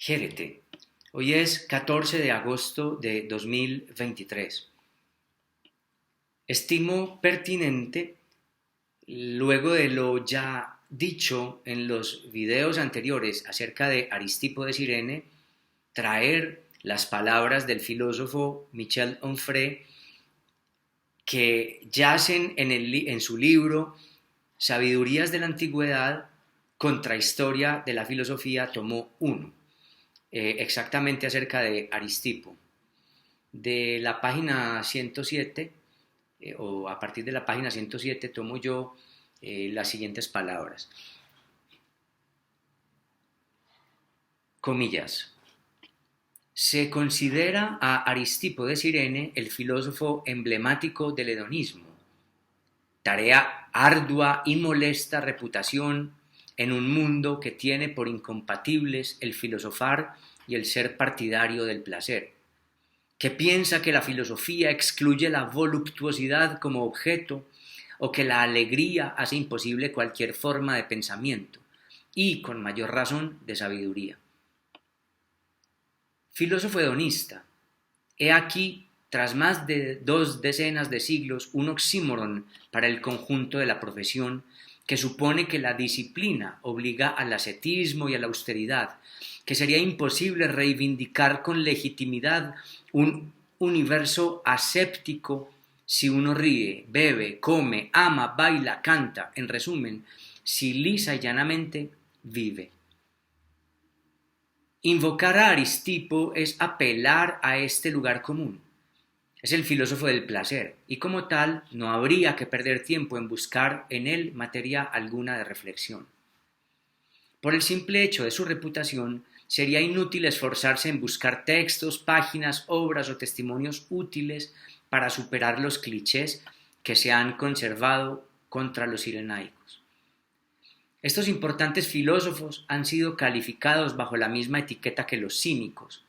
Gérete. Hoy es 14 de agosto de 2023. Estimo pertinente, luego de lo ya dicho en los videos anteriores acerca de Aristipo de Cirene, traer las palabras del filósofo Michel Onfray que yacen en su libro Sabidurías de la Antigüedad, Contrahistoria de la Filosofía, tomo 1. Exactamente acerca de Aristipo. De la página 107, o a partir de la página 107, tomo yo las siguientes palabras. Comillas. Se considera a Aristipo de Cirene el filósofo emblemático del hedonismo. Tarea ardua y molesta reputación en un mundo que tiene por incompatibles el filosofar y el ser partidario del placer, que piensa que la filosofía excluye la voluptuosidad como objeto o que la alegría hace imposible cualquier forma de pensamiento y, con mayor razón, de sabiduría. Filósofo hedonista, he aquí, tras más de 2 decenas de siglos, un oxímoron para el conjunto de la profesión que supone que la disciplina obliga al ascetismo y a la austeridad, que sería imposible reivindicar con legitimidad un universo aséptico si uno ríe, bebe, come, ama, baila, canta, en resumen, si lisa y llanamente vive. Invocar a Aristipo es apelar a este lugar común. Es el filósofo del placer, y como tal no habría que perder tiempo en buscar en él materia alguna de reflexión. Por el simple hecho de su reputación, sería inútil esforzarse en buscar textos, páginas, obras o testimonios útiles para superar los clichés que se han conservado contra los cirenaicos. Estos importantes filósofos han sido calificados bajo la misma etiqueta que los cínicos.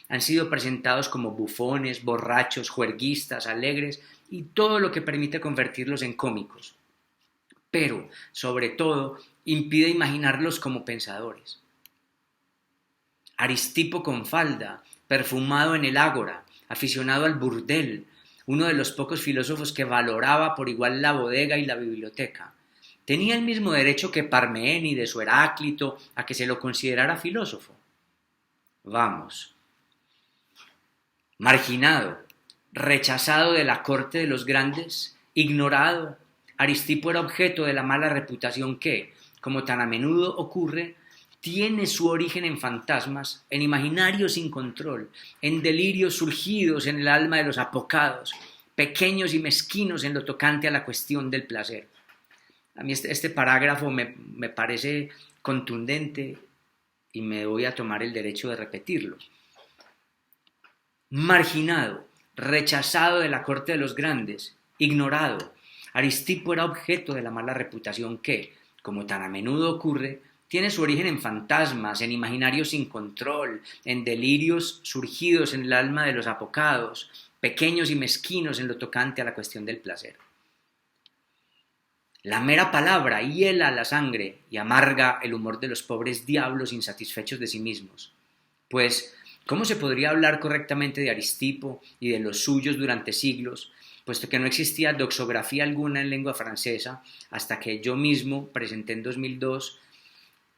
Han sido presentados como bufones, borrachos, juerguistas, alegres y todo lo que permite convertirlos en cómicos. Pero, sobre todo, impide imaginarlos como pensadores. Aristipo con falda, perfumado en el ágora, aficionado al burdel, uno de los pocos filósofos que valoraba por igual la bodega y la biblioteca. ¿Tenía el mismo derecho que Parménides o Heráclito a que se lo considerara filósofo? Vamos. Marginado, rechazado de la corte de los grandes, ignorado, Aristipo era objeto de la mala reputación que, como tan a menudo ocurre, tiene su origen en fantasmas, en imaginarios sin control, en delirios surgidos en el alma de los apocados, pequeños y mezquinos en lo tocante a la cuestión del placer. A mí este parágrafo me parece contundente y me voy a tomar el derecho de repetirlo. Marginado, rechazado de la corte de los grandes, ignorado, Aristipo era objeto de la mala reputación que, como tan a menudo ocurre, tiene su origen en fantasmas, en imaginarios sin control, en delirios surgidos en el alma de los apocados, pequeños y mezquinos en lo tocante a la cuestión del placer. La mera palabra hiela la sangre y amarga el humor de los pobres diablos insatisfechos de sí mismos. Pues, ¿cómo se podría hablar correctamente de Aristipo y de los suyos durante siglos, puesto que no existía doxografía alguna en lengua francesa hasta que yo mismo presenté en 2002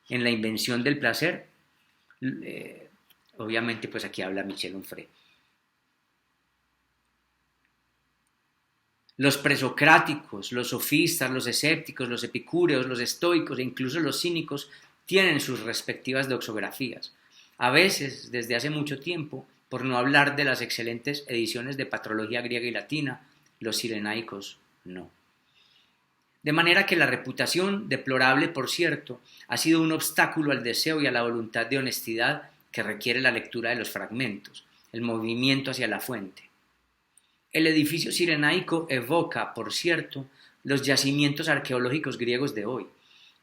en La invención del placer? Obviamente, pues aquí habla Michel Onfray. Los presocráticos, los sofistas, los escépticos, los epicúreos, los estoicos e incluso los cínicos tienen sus respectivas doxografías. A veces, desde hace mucho tiempo, por no hablar de las excelentes ediciones de patrología griega y latina, los cirenaicos no. De manera que la reputación, deplorable por cierto, ha sido un obstáculo al deseo y a la voluntad de honestidad que requiere la lectura de los fragmentos, el movimiento hacia la fuente. El edificio cirenaico evoca, por cierto, los yacimientos arqueológicos griegos de hoy,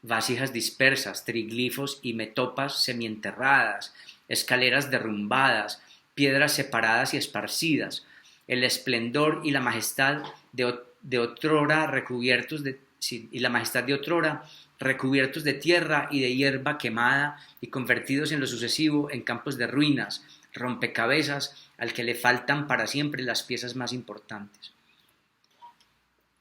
vasijas dispersas, triglifos y metopas semienterradas, escaleras derrumbadas, piedras separadas y esparcidas, el esplendor y la majestad de otrora recubiertos y la majestad de otrora recubiertos de tierra y de hierba quemada y convertidos en lo sucesivo en campos de ruinas, rompecabezas al que le faltan para siempre las piezas más importantes.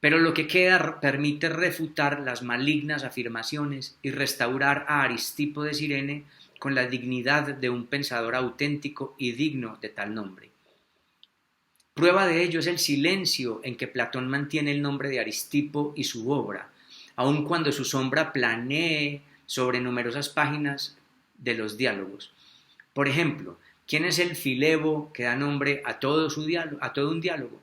Pero lo que queda permite refutar las malignas afirmaciones y restaurar a Aristipo de Cirene con la dignidad de un pensador auténtico y digno de tal nombre. Prueba de ello es el silencio en que Platón mantiene el nombre de Aristipo y su obra, aun cuando su sombra planee sobre numerosas páginas de los diálogos. Por ejemplo, ¿quién es el Filebo que da nombre a todo un diálogo?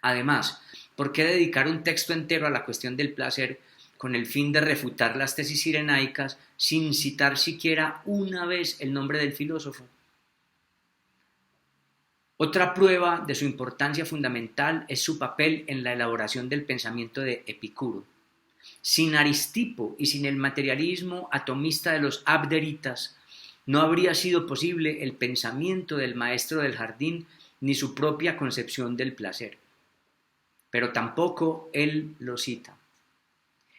Además, ¿por qué dedicar un texto entero a la cuestión del placer con el fin de refutar las tesis cirenaicas sin citar siquiera una vez el nombre del filósofo? Otra prueba de su importancia fundamental es su papel en la elaboración del pensamiento de Epicuro. Sin Aristipo y sin el materialismo atomista de los abderitas, no habría sido posible el pensamiento del maestro del jardín ni su propia concepción del placer. Pero tampoco él lo cita.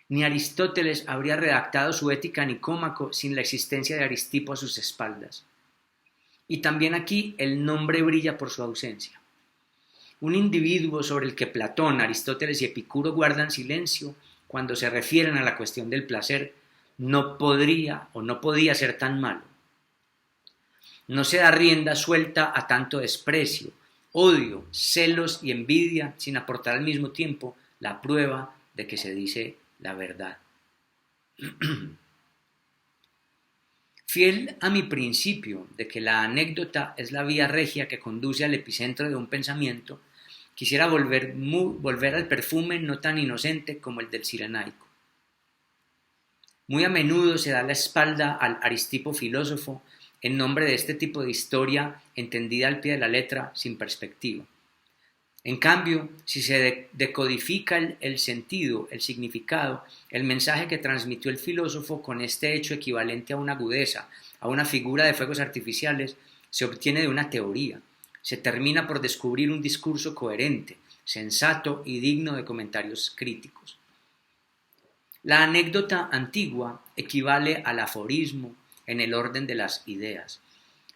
Ni Aristóteles habría redactado su Ética Nicómaco sin la existencia de Aristipo a sus espaldas. Y también aquí el nombre brilla por su ausencia. Un individuo sobre el que Platón, Aristóteles y Epicuro guardan silencio cuando se refieren a la cuestión del placer, no podría o no podía ser tan malo. No se da rienda suelta a tanto desprecio, odio, celos y envidia sin aportar al mismo tiempo la prueba de que se dice la verdad. Fiel a mi principio de que la anécdota es la vía regia que conduce al epicentro de un pensamiento, quisiera volver al perfume no tan inocente como el del cirenaico. Muy a menudo se da la espalda al Aristipo filósofo en nombre de este tipo de historia entendida al pie de la letra sin perspectiva. En cambio, si se decodifica el sentido, el significado, el mensaje que transmitió el filósofo con este hecho equivalente a una agudeza, a una figura de fuegos artificiales, se obtiene de una teoría. Se termina por descubrir un discurso coherente, sensato y digno de comentarios críticos. La anécdota antigua equivale al aforismo en el orden de las ideas.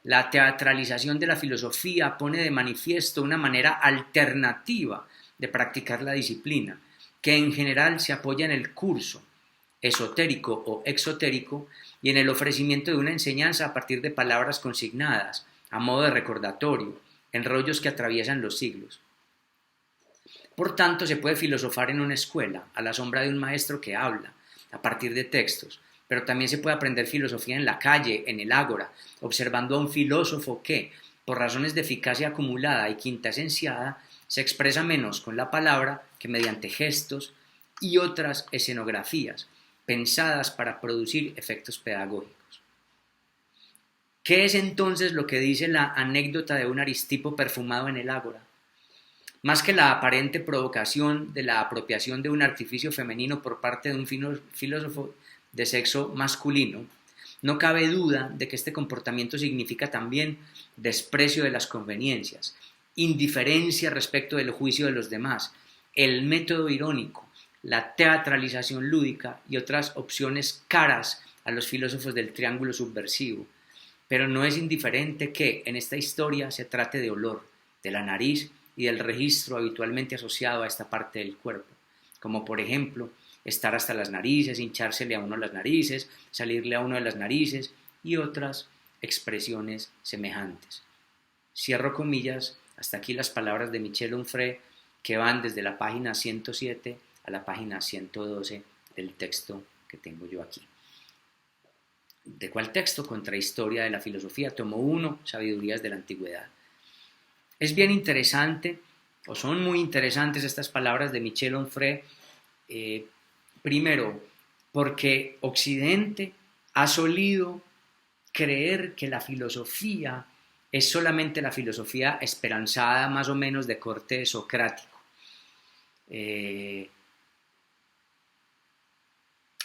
La teatralización de la filosofía pone de manifiesto una manera alternativa de practicar la disciplina, que en general se apoya en el curso, esotérico o exotérico, y en el ofrecimiento de una enseñanza a partir de palabras consignadas, a modo de recordatorio, enrollos que atraviesan los siglos. Por tanto, se puede filosofar en una escuela, a la sombra de un maestro que habla, a partir de textos, pero también se puede aprender filosofía en la calle, en el ágora, observando a un filósofo que, por razones de eficacia acumulada y quintaesenciada, se expresa menos con la palabra que mediante gestos y otras escenografías, pensadas para producir efectos pedagógicos. ¿Qué es entonces lo que dice la anécdota de un Aristipo perfumado en el ágora? Más que la aparente provocación de la apropiación de un artificio femenino por parte de un filósofo de sexo masculino, no cabe duda de que este comportamiento significa también desprecio de las conveniencias, indiferencia respecto del juicio de los demás, el método irónico, la teatralización lúdica y otras opciones caras a los filósofos del triángulo subversivo. Pero no es indiferente que en esta historia se trate de olor, de la nariz y del registro habitualmente asociado a esta parte del cuerpo, como por ejemplo estar hasta las narices, hinchársele a uno las narices, salirle a uno de las narices y otras expresiones semejantes. Cierro comillas, hasta aquí las palabras de Michel Onfray que van desde la página 107 a la página 112 del texto que tengo yo aquí. ¿De cuál texto? Contrahistoria de la filosofía, tomo 1, Sabidurías de la Antigüedad. Es bien interesante, o son muy interesantes estas palabras de Michel Onfray, primero, porque Occidente ha solido creer que la filosofía es solamente la filosofía esperanzada más o menos de corte socrático.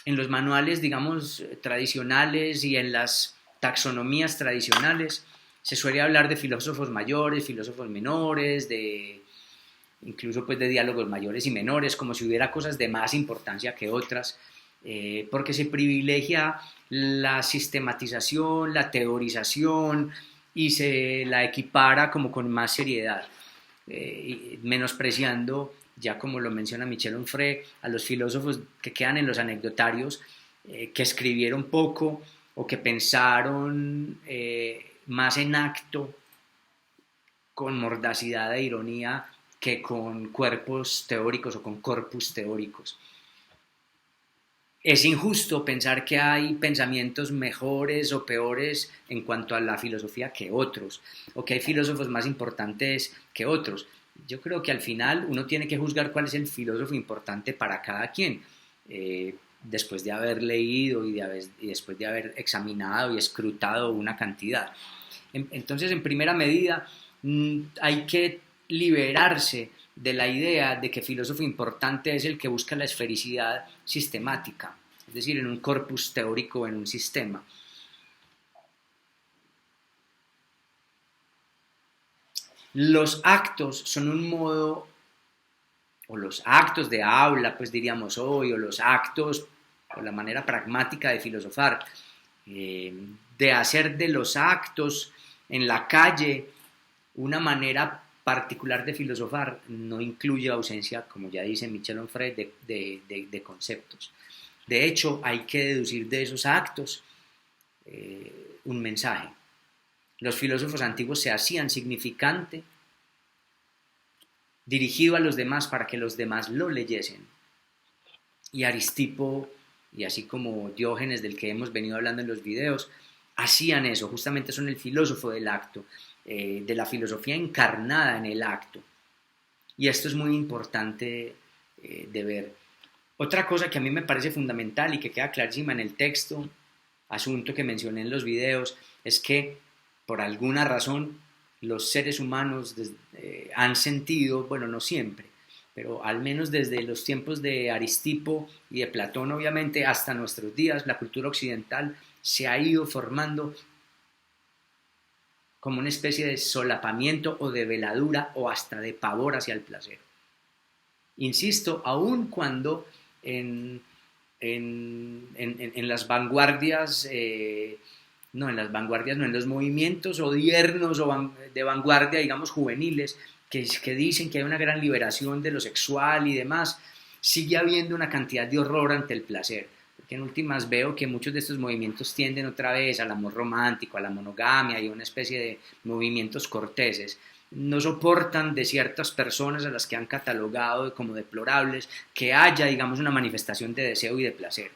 En los manuales, digamos, tradicionales y en las taxonomías tradicionales se suele hablar de filósofos mayores, filósofos menores, incluso pues de diálogos mayores y menores, como si hubiera cosas de más importancia que otras, porque se privilegia la sistematización, la teorización y se la equipara como con más seriedad, menospreciando, ya como lo menciona Michel Onfray, a los filósofos que quedan en los anecdotarios, que escribieron poco o que pensaron más en acto, con mordacidad e ironía, que con cuerpos teóricos o con corpus teóricos. Es injusto pensar que hay pensamientos mejores o peores en cuanto a la filosofía que otros, o que hay filósofos más importantes que otros. Yo creo que al final uno tiene que juzgar cuál es el filósofo importante para cada quien, después de haber leído y después de haber examinado y escrutado una cantidad. Entonces, en primera medida, hay que liberarse de la idea de que filósofo importante es el que busca la esfericidad sistemática, es decir, en un corpus teórico, en un sistema. Los actos son un modo, o los actos de habla, pues diríamos hoy, o los actos, o la manera pragmática de filosofar, de hacer de los actos en la calle una manera particular de filosofar, no incluye ausencia, como ya dice Michel Onfray, de conceptos. De hecho, hay que deducir de esos actos un mensaje. Los filósofos antiguos se hacían significante, dirigido a los demás para que los demás lo leyesen. Y Aristipo, y así como Diógenes, del que hemos venido hablando en los videos, hacían eso, justamente son el filósofo del acto, de la filosofía encarnada en el acto. Y esto es muy importante de ver. Otra cosa que a mí me parece fundamental y que queda clarísima en el texto, asunto que mencioné en los videos, es que por alguna razón los seres humanos han sentido, bueno, no siempre, pero al menos desde los tiempos de Aristipo y de Platón, obviamente, hasta nuestros días, la cultura occidental se ha ido formando como una especie de solapamiento o de veladura o hasta de pavor hacia el placer. Insisto, aun cuando en las vanguardias, no, en las vanguardias no, en los movimientos odiernos o de vanguardia, digamos, juveniles, que dicen que hay una gran liberación de lo sexual y demás, sigue habiendo una cantidad de horror ante el placer. Porque en últimas veo que muchos de estos movimientos tienden otra vez al amor romántico, a la monogamia y una especie de movimientos corteses. No soportan de ciertas personas a las que han catalogado como deplorables que haya, digamos, una manifestación de deseo y de placer.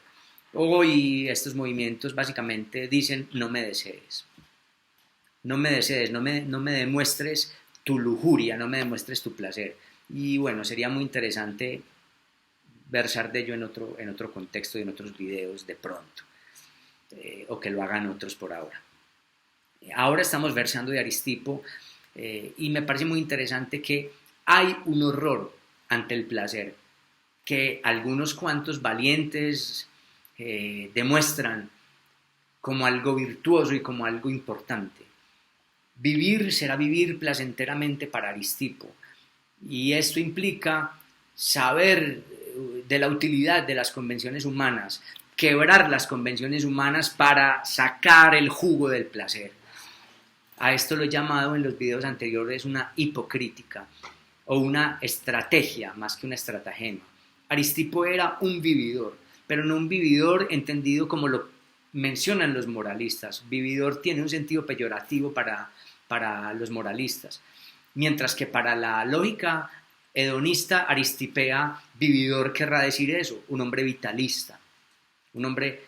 Hoy estos movimientos básicamente dicen: no me desees, no me desees, no me demuestres tu lujuria, no me demuestres tu placer. Y bueno, sería muy interesante versar de ello en otro contexto y en otros videos de pronto, o que lo hagan otros por ahora. Ahora estamos versando de Aristipo, y me parece muy interesante que hay un horror ante el placer que algunos cuantos valientes demuestran como algo virtuoso y como algo importante. Vivir será vivir placenteramente para Aristipo, y esto implica saber de la utilidad de las convenciones humanas, quebrar las convenciones humanas para sacar el jugo del placer. A esto lo he llamado en los videos anteriores una hipocrítica o una estrategia más que una estratagema. Aristipo era un vividor, pero no un vividor entendido como lo mencionan los moralistas. Vividor tiene un sentido peyorativo para los moralistas, mientras que para la lógica hedonista aristipea, vividor querrá decir eso, un hombre vitalista, un hombre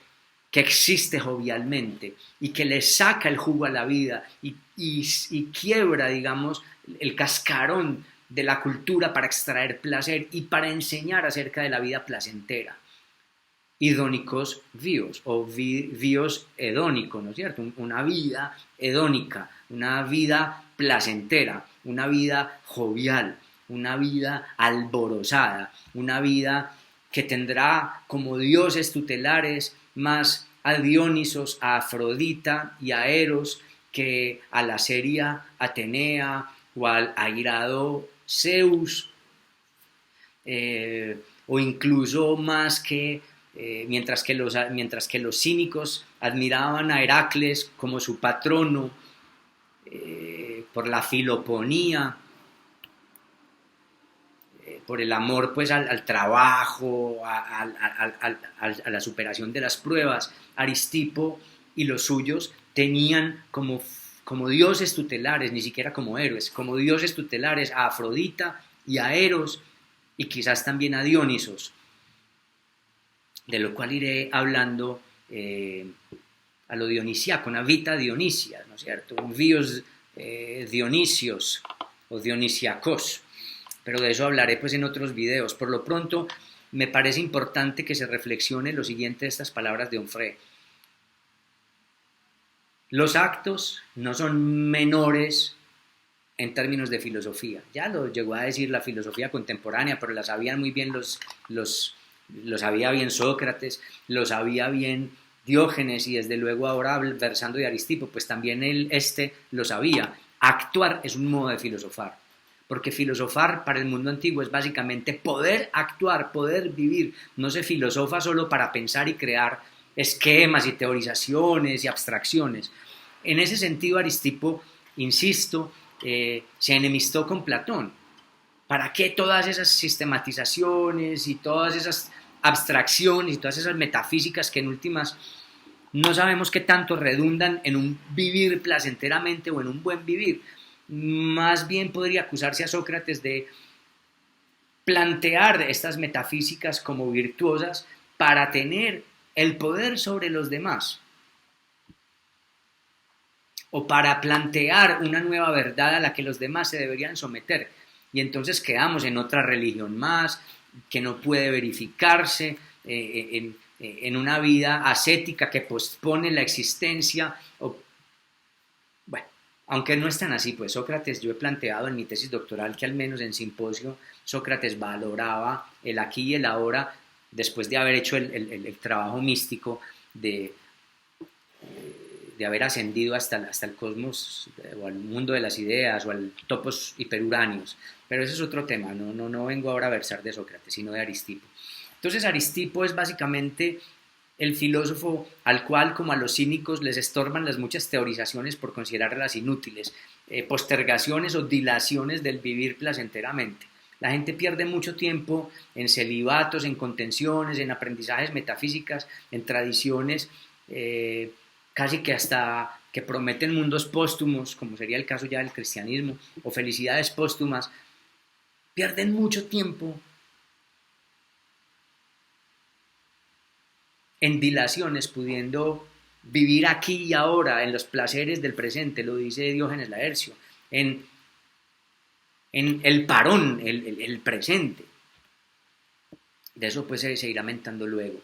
que existe jovialmente y que le saca el jugo a la vida y quiebra, digamos, el cascarón de la cultura para extraer placer y para enseñar acerca de la vida placentera. Idónicos vivos o vivos hedónicos, ¿no es cierto? Una vida hedónica, una vida placentera, una vida jovial, una vida alborozada, una vida que tendrá como dioses tutelares más a Dionisos, a Afrodita y a Eros que a la seria Atenea o al airado Zeus, o incluso más que mientras que los cínicos admiraban a Heracles como su patrono, por la filoponía, por el amor pues al trabajo, a la superación de las pruebas. Aristipo y los suyos tenían como dioses tutelares, ni siquiera como héroes, como dioses tutelares a Afrodita y a Eros, y quizás también a Dionisos, de lo cual iré hablando a lo dionisiaco, una vita dionisia, ¿no es cierto? Un bios dionisios o dionisiacos, pero de eso hablaré pues en otros videos. Por lo pronto, me parece importante que se reflexione lo siguiente de estas palabras de Onfray. Los actos no son menores en términos de filosofía. Ya lo llegó a decir la filosofía contemporánea, pero la sabían muy bien lo sabía bien Sócrates, lo sabía bien Diógenes, y desde luego ahora versando de Aristipo, pues también él lo sabía. Actuar es un modo de filosofar, porque filosofar para el mundo antiguo es básicamente poder actuar, poder vivir. No se filosofa solo para pensar y crear esquemas y teorizaciones y abstracciones. En ese sentido, Aristipo, insisto, se enemistó con Platón. ¿Para qué todas esas sistematizaciones y todas esas abstracciones y todas esas metafísicas que en últimas no sabemos qué tanto redundan en un vivir placenteramente o en un buen vivir? Más bien podría acusarse a Sócrates de plantear estas metafísicas como virtuosas para tener el poder sobre los demás, o para plantear una nueva verdad a la que los demás se deberían someter. Y entonces quedamos en otra religión más, que no puede verificarse, en una vida ascética que pospone la existencia. Bueno, aunque no es tan así, pues Sócrates, yo he planteado en mi tesis doctoral que al menos en Simposio Sócrates valoraba el aquí y el ahora, después de haber hecho el trabajo místico de haber ascendido hasta el cosmos, o al mundo de las ideas, o al topos hiperuráneos. Pero ese es otro tema, no vengo ahora a versar de Sócrates, sino de Aristipo. Entonces Aristipo es básicamente el filósofo al cual, como a los cínicos, les estorban las muchas teorizaciones por considerarlas inútiles, postergaciones o dilaciones del vivir placenteramente. La gente pierde mucho tiempo en celibatos, en contenciones, en aprendizajes metafísicas, en tradiciones casi que hasta que prometen mundos póstumos, como sería el caso ya del cristianismo, o felicidades póstumas. Pierden mucho tiempo en dilaciones, pudiendo vivir aquí y ahora, en los placeres del presente, lo dice Diógenes Laercio, en el parón, el presente. De eso pues se irá mentando luego.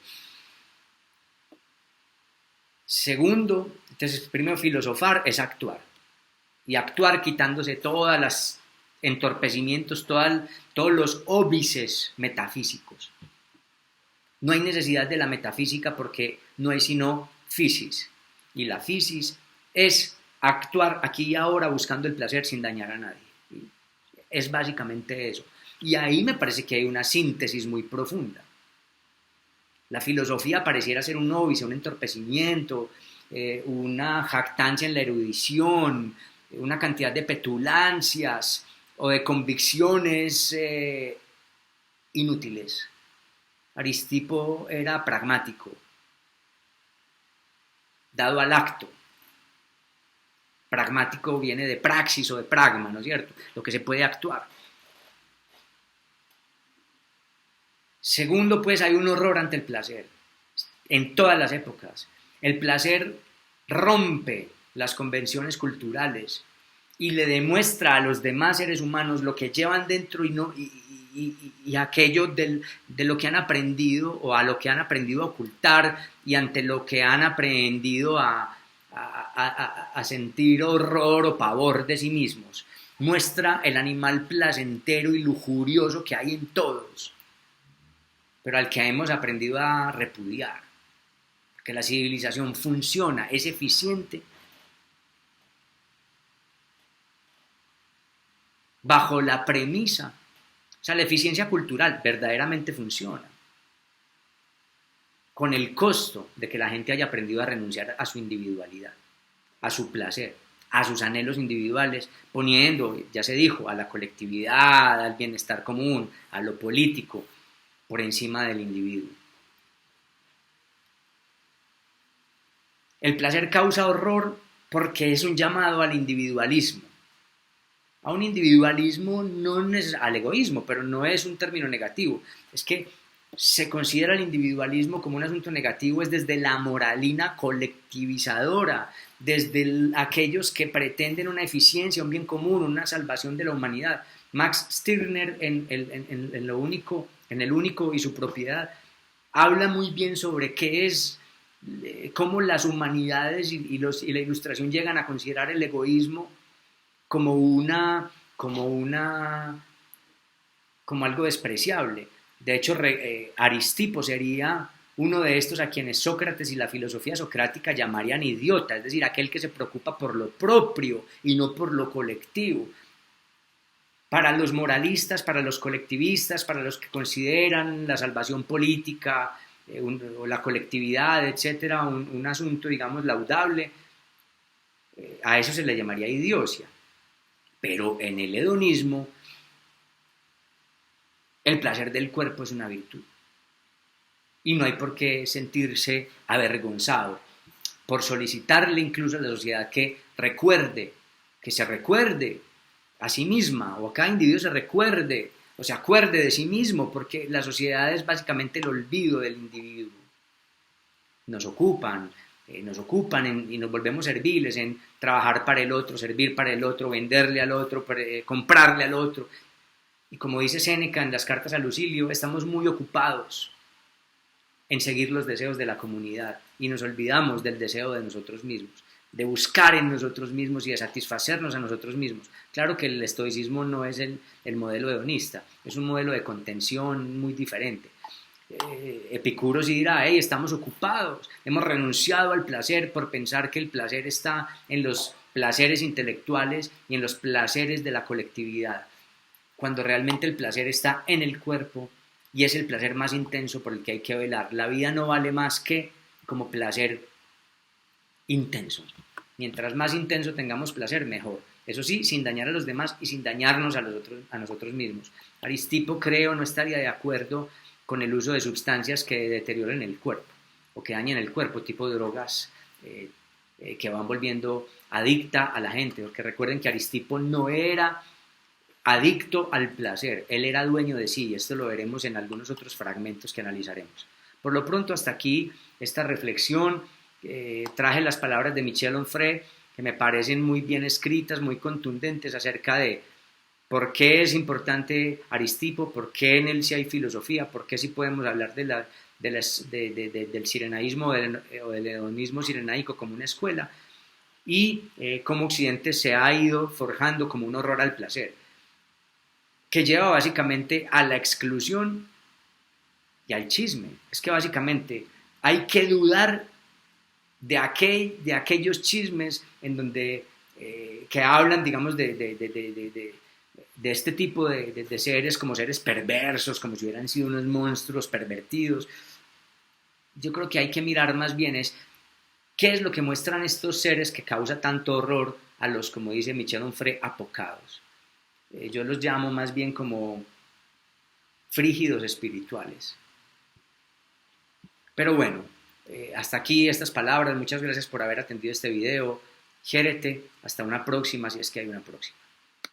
Segundo, entonces primero filosofar es actuar. Y actuar quitándose todas las entorpecimientos, todos los óbices metafísicos. No hay necesidad de la metafísica porque no hay sino physis. Y la physis es actuar aquí y ahora buscando el placer sin dañar a nadie. Es básicamente eso. Y ahí me parece que hay una síntesis muy profunda. La filosofía pareciera ser un óbice, un entorpecimiento, una jactancia en la erudición, una cantidad de petulancias o de convicciones inútiles. Aristipo era pragmático, dado al acto. Pragmático viene de praxis o de pragma, ¿no es cierto? Lo que se puede actuar. Segundo, pues hay un horror ante el placer, en todas las épocas. El placer rompe las convenciones culturales y le demuestra a los demás seres humanos lo que llevan dentro y aquello de lo que han aprendido, o a lo que han aprendido a ocultar, y ante lo que han aprendido a sentir horror o pavor de sí mismos. Muestra el animal placentero y lujurioso que hay en todos, pero al que hemos aprendido a repudiar, porque la civilización funciona, es eficiente, bajo la premisa, o sea, la eficiencia cultural verdaderamente funciona, con el costo de que la gente haya aprendido a renunciar a su individualidad, a su placer, a sus anhelos individuales, poniendo, ya se dijo, a la colectividad, al bienestar común, a lo político, por encima del individuo. El placer causa horror porque es un llamado al individualismo. A un individualismo, no es al egoísmo, pero no es un término negativo. Es que se considera el individualismo como un asunto negativo es desde la moralina colectivizadora, desde aquellos que pretenden una eficiencia, un bien común, una salvación de la humanidad. Max Stirner en el único y su propiedad habla muy bien sobre qué es, cómo las humanidades y la ilustración llegan a considerar el egoísmo como algo despreciable. De hecho, Aristipo sería uno de estos a quienes Sócrates y la filosofía socrática llamarían idiota, es decir, aquel que se preocupa por lo propio y no por lo colectivo. Para los moralistas, para los colectivistas, para los que consideran la salvación política o la colectividad, etcétera, un asunto, digamos, laudable, a eso se le llamaría idiocia. Pero en el hedonismo, el placer del cuerpo es una virtud. Y no hay por qué sentirse avergonzado por solicitarle incluso a la sociedad que se recuerde a sí misma, o a cada individuo se recuerde, o se acuerde de sí mismo, porque la sociedad es básicamente el olvido del individuo. Nos ocupan y nos volvemos serviles en trabajar para el otro, servir para el otro, venderle al otro, comprarle al otro. Y como dice Séneca en las cartas a Lucilio, estamos muy ocupados en seguir los deseos de la comunidad y nos olvidamos del deseo de nosotros mismos, de buscar en nosotros mismos y de satisfacernos a nosotros mismos. Claro que el estoicismo no es el modelo hedonista, es un modelo de contención muy diferente. Epicuro sí dirá, hey, estamos ocupados, hemos renunciado al placer por pensar que el placer está en los placeres intelectuales y en los placeres de la colectividad, cuando realmente el placer está en el cuerpo y es el placer más intenso por el que hay que velar. La vida no vale más que como placer intenso. Mientras más intenso tengamos placer, mejor. Eso sí, sin dañar a los demás y sin dañarnos a nosotros mismos. Aristipo, creo, no estaría de acuerdo con el uso de sustancias que deterioren el cuerpo o que dañen el cuerpo, tipo de drogas que van volviendo adicta a la gente. Porque recuerden que Aristipo no era adicto al placer, él era dueño de sí, y esto lo veremos en algunos otros fragmentos que analizaremos. Por lo pronto, hasta aquí esta reflexión. Traje las palabras de Michel Onfray, que me parecen muy bien escritas, muy contundentes acerca de por qué es importante Aristipo, por qué en él sí hay filosofía, por qué sí podemos hablar del sirenaísmo o del hedonismo sirenaico como una escuela, y cómo Occidente se ha ido forjando como un horror al placer, que lleva básicamente a la exclusión y al chisme. Es que básicamente hay que dudar de aquellos chismes en donde que hablan, digamos, de este tipo de seres como seres perversos, como si hubieran sido unos monstruos pervertidos. Yo creo que hay que mirar más bien es qué es lo que muestran estos seres que causa tanto horror a los, como dice Michel Onfray, apocados. Yo los llamo más bien como frígidos espirituales. Pero bueno, hasta aquí estas palabras. Muchas gracias por haber atendido este video. Jérete, hasta una próxima, si es que hay una próxima.